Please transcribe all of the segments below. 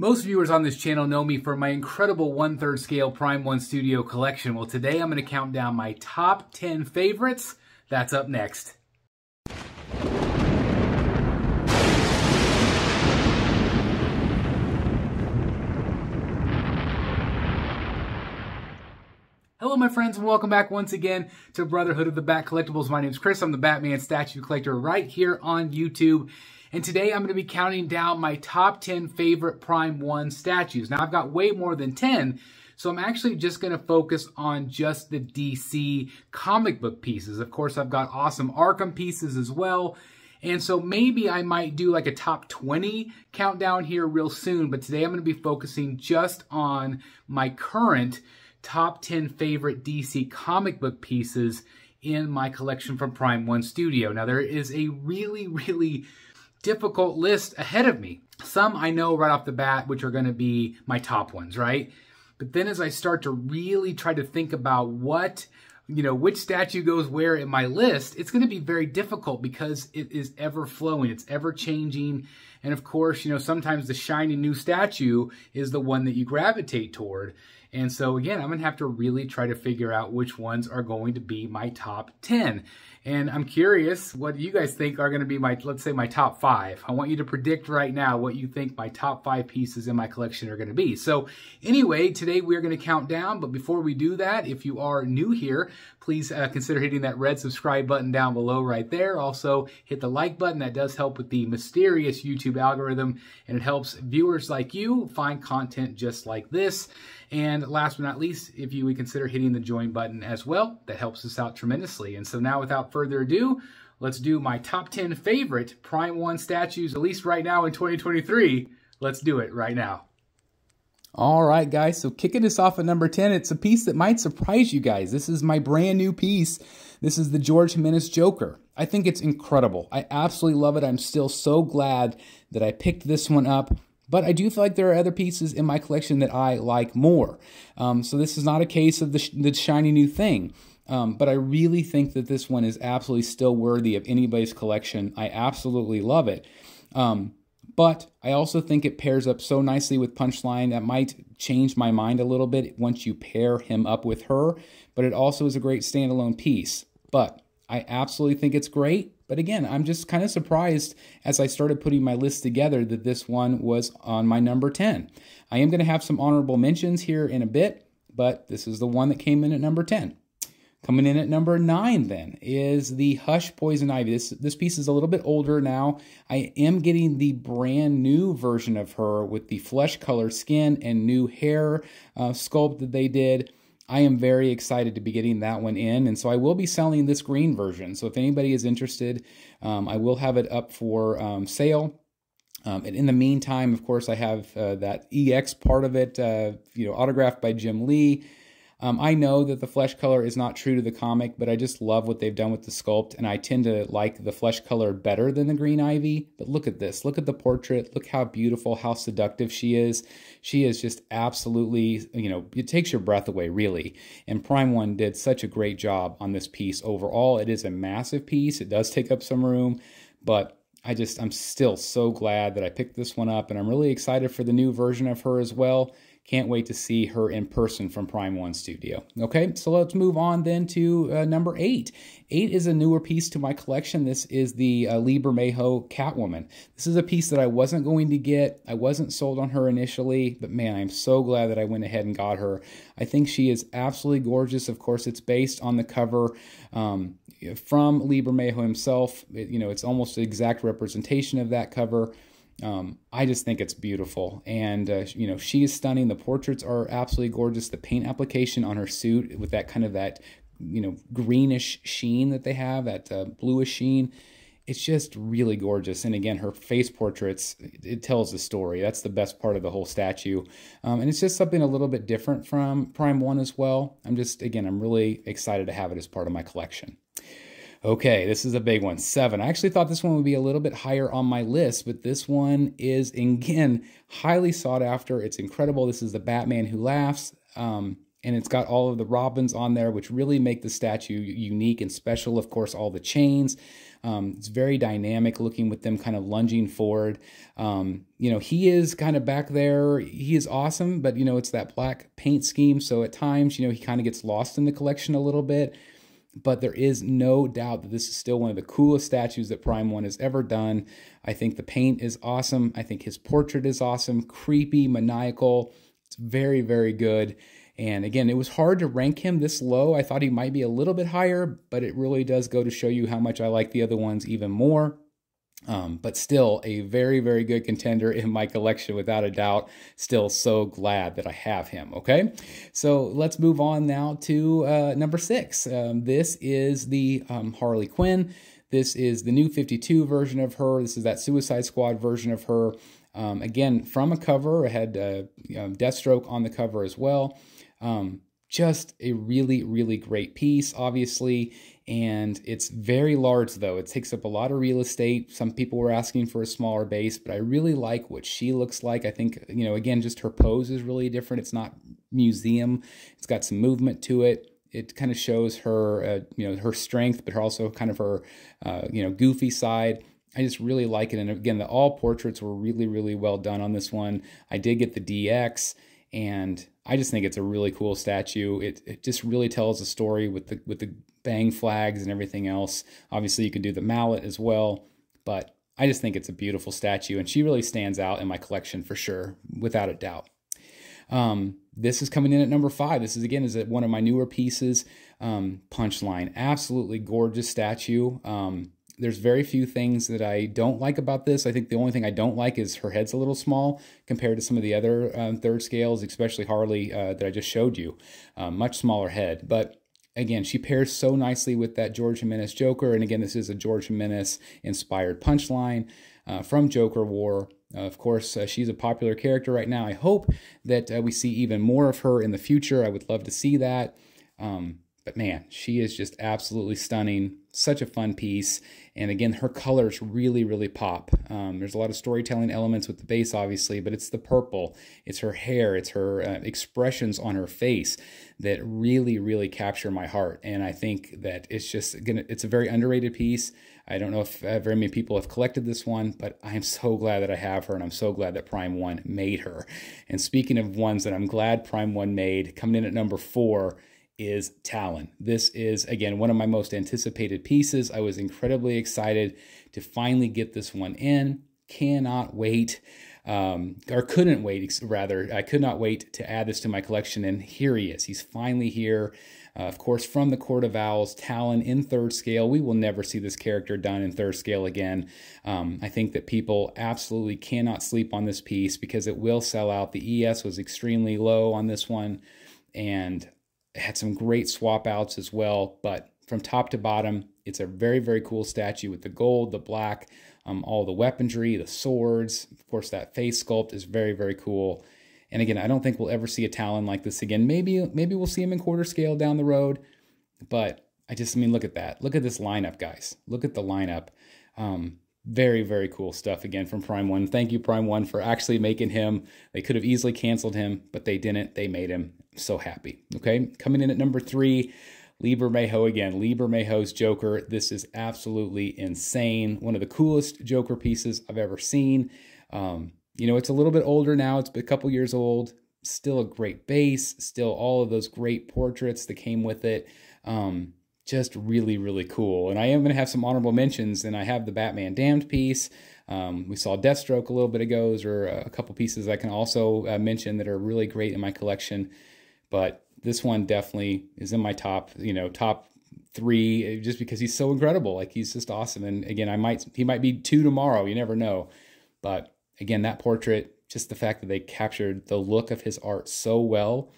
Most viewers on this channel know me for my incredible 1/3 scale Prime 1 Studio collection. Well, today I'm going to count down my top 10 favorites. That's up next. Hello my friends, and welcome back once again to Brotherhood of the Bat Collectibles. My name is Chris. I'm the Batman statue collector right here on YouTube. And today I'm going to be counting down my top 10 favorite Prime 1 statues. Now I've got way more than 10, so I'm actually just going to focus on just the DC comic book pieces. Of course, I've got awesome Arkham pieces as well. And so maybe I might do like a top 20 countdown here real soon, but today I'm going to be focusing just on my current top 10 favorite DC comic book pieces in my collection from Prime 1 Studio. Now there is a really difficult list ahead of me. Some I know right off the bat, which are going to be my top ones, right? But then as I start to really try to think about what, which statue goes where in my list, it's going to be very difficult because it is ever flowing, it's ever changing. And of course, sometimes the shiny new statue is the one that you gravitate toward. And so again, I'm going to have to really try to figure out which ones are going to be my top 10. And I'm curious what you guys think are going to be my, let's say, my top 5. I want you to predict right now what you think my top 5 pieces in my collection are going to be. So anyway, today we're going to count down. But before we do that, if you are new here, please consider hitting that red subscribe button down below right there. Also, hit the like button. That does help with the mysterious YouTube algorithm, and it helps viewers like you find content just like this. And last but not least, if you would consider hitting the join button as well, that helps us out tremendously. And so now, without further ado, let's do my top 10 favorite Prime 1 statues, at least right now in 2023. Let's do it right now. All right, guys, so kicking us off at number 10, it's a piece that might surprise you guys. This is my brand new piece. This is the George Jimenez Joker. I think it's incredible. I absolutely love it. I'm still so glad that I picked this one up. But I do feel like there are other pieces in my collection that I like more. So this is not a case of the shiny new thing. But I really think that this one is absolutely still worthy of anybody's collection. I absolutely love it. But I also think it pairs up so nicely with Punchline that might change my mind a little bit once you pair him up with her. But it also is a great standalone piece. But I absolutely think it's great. But again, I'm just kind of surprised as I started putting my list together that this one was on my number 10. I am going to have some honorable mentions here in a bit, but this is the one that came in at number 10. Coming in at number 9 then is the Hush Poison Ivy. This piece is a little bit older now. I am getting the brand new version of her with the flesh color skin and new hair sculpt that they did. I am very excited to be getting that one in, and so I will be selling this green version. So if anybody is interested, I will have it up for sale. And in the meantime, of course, I have that EX part of it, autographed by Jim Lee. I know that the flesh color is not true to the comic, but I just love what they've done with the sculpt, and I tend to like the flesh color better than the green ivy. But look at this. Look at the portrait. Look how beautiful, how seductive she is. She is just absolutely, it takes your breath away, really. And Prime 1 did such a great job on this piece overall. It is a massive piece. It does take up some room, but I'm still so glad that I picked this one up, and I'm really excited for the new version of her as well. Can't wait to see her in person from Prime 1 Studio. Okay, so let's move on then to number 8. 8 is a newer piece to my collection. This is the Lee Bermejo Catwoman. This is a piece that I wasn't going to get. I wasn't sold on her initially, but man, I'm so glad that I went ahead and got her. I think she is absolutely gorgeous. Of course, it's based on the cover from Lee Bermejo himself. It's almost an exact representation of that cover. I just think it's beautiful, and she is stunning. The portraits are absolutely gorgeous. The paint application on her suit with that kind of greenish sheen that they have, that bluish sheen, it's just really gorgeous. And again, her face portraits, it tells the story. That's the best part of the whole statue, and it's just something a little bit different from Prime 1 as well. I'm really excited to have it as part of my collection. Okay, this is a big one, 7. I actually thought this one would be a little bit higher on my list, but this one is, again, highly sought after. It's incredible. This is the Batman Who Laughs. and it's got all of the robins on there, which really make the statue unique and special. Of course, all the chains. It's very dynamic looking with them kind of lunging forward. He is kind of back there. He is awesome, but, it's that black paint scheme. So at times, he kind of gets lost in the collection a little bit. But there is no doubt that this is still one of the coolest statues that Prime 1 has ever done. I think the paint is awesome. I think his portrait is awesome, creepy, maniacal. It's very, very good. And again, it was hard to rank him this low. I thought he might be a little bit higher, but it really does go to show you how much I like the other ones even more. But still a very, very good contender in my collection without a doubt. Still so glad that I have him, okay? So let's move on now to number 6. This is the Harley Quinn. This is the new 52 version of her. This is that Suicide Squad version of her. Again, from a cover, I had Deathstroke on the cover as well. Just a really, really great piece, obviously, and it's very large, though. It takes up a lot of real estate. Some people were asking for a smaller base, but I really like what she looks like. I think, again, just her pose is really different. It's not museum. It's got some movement to it. It kind of shows her, her strength, but also kind of her, goofy side. I just really like it. And again, all portraits were really, really well done on this one. I did get the DX, and I just think it's a really cool statue. It just really tells a story with the bang flags and everything else. Obviously, you could do the mallet as well, but I just think it's a beautiful statue, and she really stands out in my collection for sure, without a doubt. This is coming in at number 5. This is, again, one of my newer pieces. Punchline, absolutely gorgeous statue. There's very few things that I don't like about this. I think the only thing I don't like is her head's a little small compared to some of the other third scales, especially Harley that I just showed you. Much smaller head. But again, she pairs so nicely with that George Jimenez Joker. And again, this is a George Jimenez inspired punchline from Joker War. Of course, she's a popular character right now. I hope that we see even more of her in the future. I would love to see that. But man, she is just absolutely stunning. Such a fun piece. And again, her colors really, really pop. There's a lot of storytelling elements with the base, obviously, but it's the purple, it's her hair, it's her expressions on her face that really, really capture my heart. And I think that it's a very underrated piece. I don't know if very many people have collected this one, but I am so glad that I have her, and I'm so glad that Prime 1 made her. And speaking of ones that I'm glad Prime 1 made, coming in at number 4, is Talon. This is, again, one of my most anticipated pieces. I was incredibly excited to finally get this one in. Cannot wait, or couldn't wait, rather. I could not wait to add this to my collection, and here he is. He's finally here. Of course, from the Court of Owls, Talon in third scale. We will never see this character done in third scale again. I think that people absolutely cannot sleep on this piece because it will sell out. The ES was extremely low on this one, and had some great swap outs as well, but from top to bottom, it's a very, very cool statue with the gold, the black, all the weaponry, the swords. Of course, that face sculpt is very, very cool. And again, I don't think we'll ever see a Talon like this again. Maybe we'll see him in quarter scale down the road, but I mean, look at that. Look at this lineup, guys. Look at the lineup. Very, very cool stuff again from Prime 1. Thank you, Prime 1, for actually making him. They could have easily canceled him, but they didn't. They made him. I'm so happy. Okay, coming in at number 3, Liber Mayho again. Liber Mayho's Joker. This is absolutely insane. One of the coolest Joker pieces I've ever seen. It's a little bit older now. It's a couple years old. Still a great base. Still all of those great portraits that came with it. Just really, really cool. And I am going to have some honorable mentions, and I have the Batman Damned piece. We saw Deathstroke a little bit ago. Those are a couple pieces I can also mention that are really great in my collection. But this one definitely is in my top 3, just because he's so incredible. Like, he's just awesome. And again, he might be 2 tomorrow. You never know. But again, that portrait, just the fact that they captured the look of his art so well,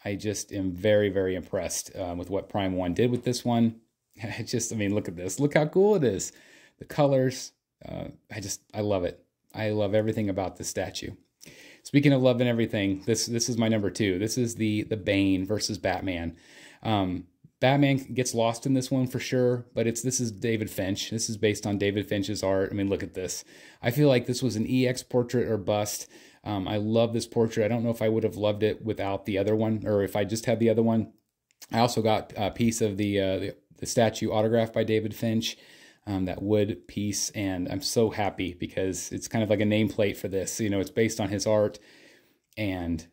I just am very, very impressed with what Prime 1 did with this one. I mean, look at this. Look how cool it is. The colors. I love it. I love everything about this statue. Speaking of loving everything, this is my number 2. This is the Bane versus Batman. Batman gets lost in this one for sure, but this is David Finch. This is based on David Finch's art. I mean, look at this. I feel like this was an EX portrait or bust. I love this portrait. I don't know if I would have loved it without the other one, or if I just had the other one. I also got a piece of the statue autographed by David Finch, that wood piece, and I'm so happy because it's kind of like a nameplate for this. You know, it's based on his art, and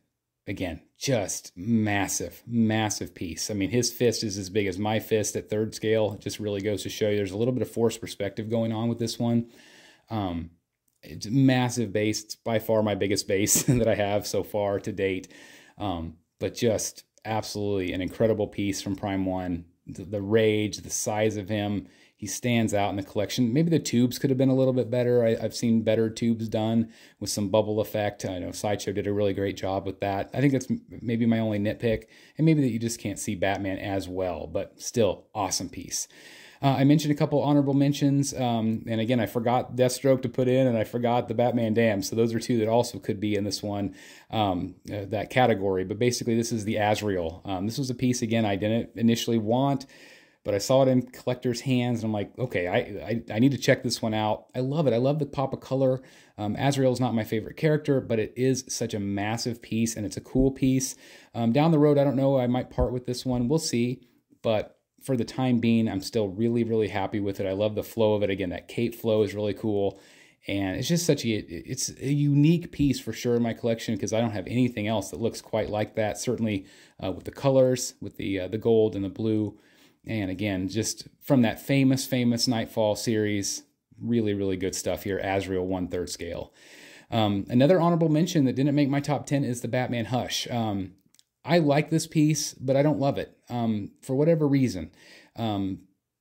again, just massive, massive piece. I mean, his fist is as big as my fist at 3rd scale. It just really goes to show you there's a little bit of forced perspective going on with this one. It's a massive base. It's by far my biggest base that I have so far to date. But just absolutely an incredible piece from Prime 1. The rage, the size of him, he stands out in the collection. Maybe the tubes could have been a little bit better. I've seen better tubes done with some bubble effect. I know Sideshow did a really great job with that. I think that's maybe my only nitpick, and maybe that you just can't see Batman as well, but still awesome piece. I mentioned a couple honorable mentions, and again, I forgot Deathstroke to put in, and I forgot the Batman Dam, so those are two that also could be in this one, that category. But basically, this is the Azrael. This was a piece, again, I didn't initially want, but I saw it in collectors' hands, and I'm like, okay, I need to check this one out. I love it. I love the pop of color. Azrael is not my favorite character, but it is such a massive piece, and it's a cool piece. Down the road, I don't know, I might part with this one. We'll see, but for the time being, I'm still really, really happy with it. I love the flow of it. Again, that cape flow is really cool. And it's just it's a unique piece for sure in my collection, because I don't have anything else that looks quite like that. Certainly with the colors, with the gold and the blue. And again, just from that famous Nightfall series, really, really good stuff here. Azrael 1/3 scale. Another honorable mention that didn't make my top 10 is the Batman Hush. I like this piece, but I don't love it for whatever reason.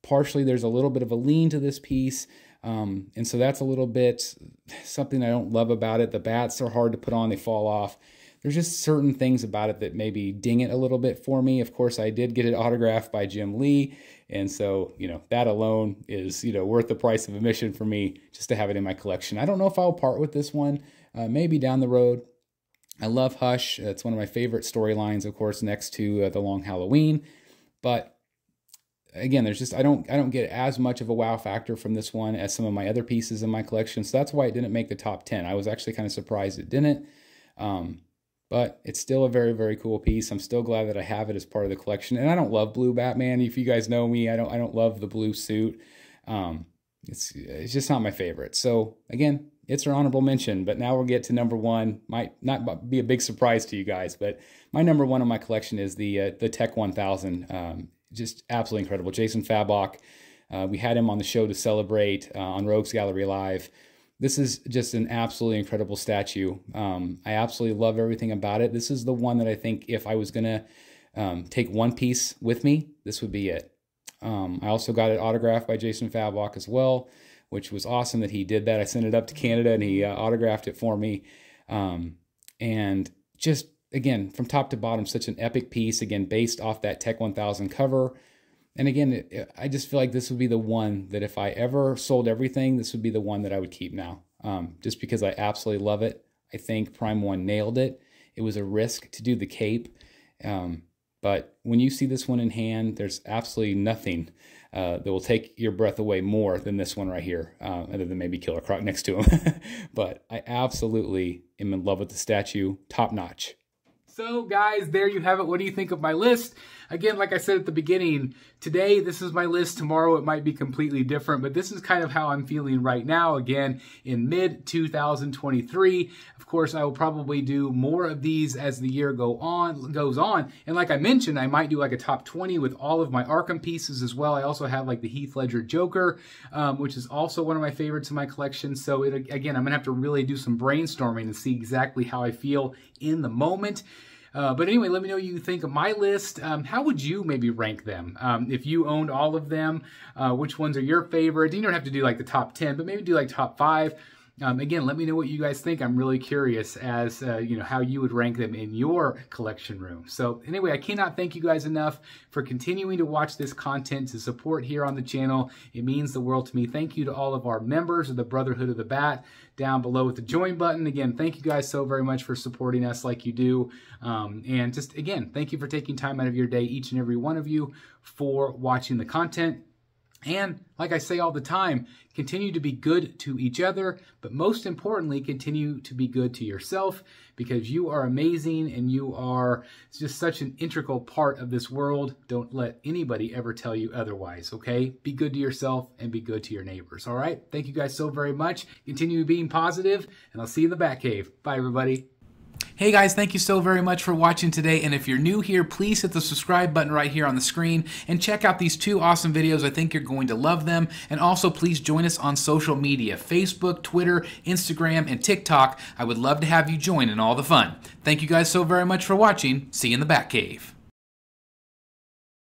Partially, there's a little bit of a lean to this piece, and so that's a little bit something I don't love about it. The bats are hard to put on. They fall off. There's just certain things about it that maybe ding it a little bit for me. Of course, I did get it autographed by Jim Lee, and so, you know, that alone is, you know, worth the price of admission for me just to have it in my collection. I don't know if I'll part with this one, maybe down the road. I love Hush. It's one of my favorite storylines, of course, next to The Long Halloween. But again, there's just I don't get as much of a wow factor from this one as some of my other pieces in my collection. So that's why it didn't make the top 10. I was actually kind of surprised it didn't. But it's still a very, very cool piece. I'm still glad that I have it as part of the collection. And I don't love blue Batman. If you guys know me, I don't love the blue suit. It's just not my favorite. So again, it's an honorable mention, but now we'll get to number 1. Might not be a big surprise to you guys, but my number 1 in my collection is the Tech 1000. Just absolutely incredible. Jason Fabok. We had him on the show to celebrate on Rogues Gallery Live. This is just an absolutely incredible statue. I absolutely love everything about it. This is the one that I think if I was going to take one piece with me, this would be it. I also got it autographed by Jason Fabok as well, which was awesome that he did that. I sent it up to Canada and he autographed it for me. And just, again, from top to bottom, such an epic piece, again, based off that Tech 1000 cover. And again, I just feel like this would be the one that if I ever sold everything, this would be the one that I would keep now. Just because I absolutely love it. I think Prime 1 nailed it. It was a risk to do the cape. But when you see this one in hand, there's absolutely nothing that will take your breath away more than this one right here, other than maybe Killer Croc next to him. But I absolutely am in love with the statue. Top notch. So guys, there you have it. What do you think of my list? Again, like I said at the beginning, today this is my list. Tomorrow it might be completely different, but this is kind of how I'm feeling right now. Again, in mid-2023. Of course, I will probably do more of these as the year goes on. And like I mentioned, I might do like a top 20 with all of my Arkham pieces as well. I also have like the Heath Ledger Joker, which is also one of my favorites in my collection. So again, I'm gonna have to really do some brainstorming and see exactly how I feel in the moment. But anyway, let me know what you think of my list. How would you maybe rank them? If you owned all of them, which ones are your favorite? You don't have to do like the top 10, but maybe do like top 5. Again, let me know what you guys think. I'm really curious as you know, how you would rank them in your collection room. So anyway, I cannot thank you guys enough for continuing to watch this content, to support here on the channel. It means the world to me. Thank you to all of our members of the Brotherhood of the Bat down below with the join button. Again, thank you guys so very much for supporting us like you do. And just again, thank you for taking time out of your day, each and every one of you, for watching the content. And like I say all the time, continue to be good to each other, but most importantly, continue to be good to yourself, because you are amazing and you are just such an integral part of this world. Don't let anybody ever tell you otherwise, okay? Be good to yourself and be good to your neighbors, all right? Thank you guys so very much. Continue being positive, and I'll see you in the Batcave. Bye, everybody. Hey guys, thank you so very much for watching today, and if you're new here, please hit the subscribe button right here on the screen and check out these 2 awesome videos. I think you're going to love them. And also please join us on social media, Facebook, Twitter, Instagram, and TikTok. I would love to have you join in all the fun. Thank you guys so very much for watching. See you in the Batcave.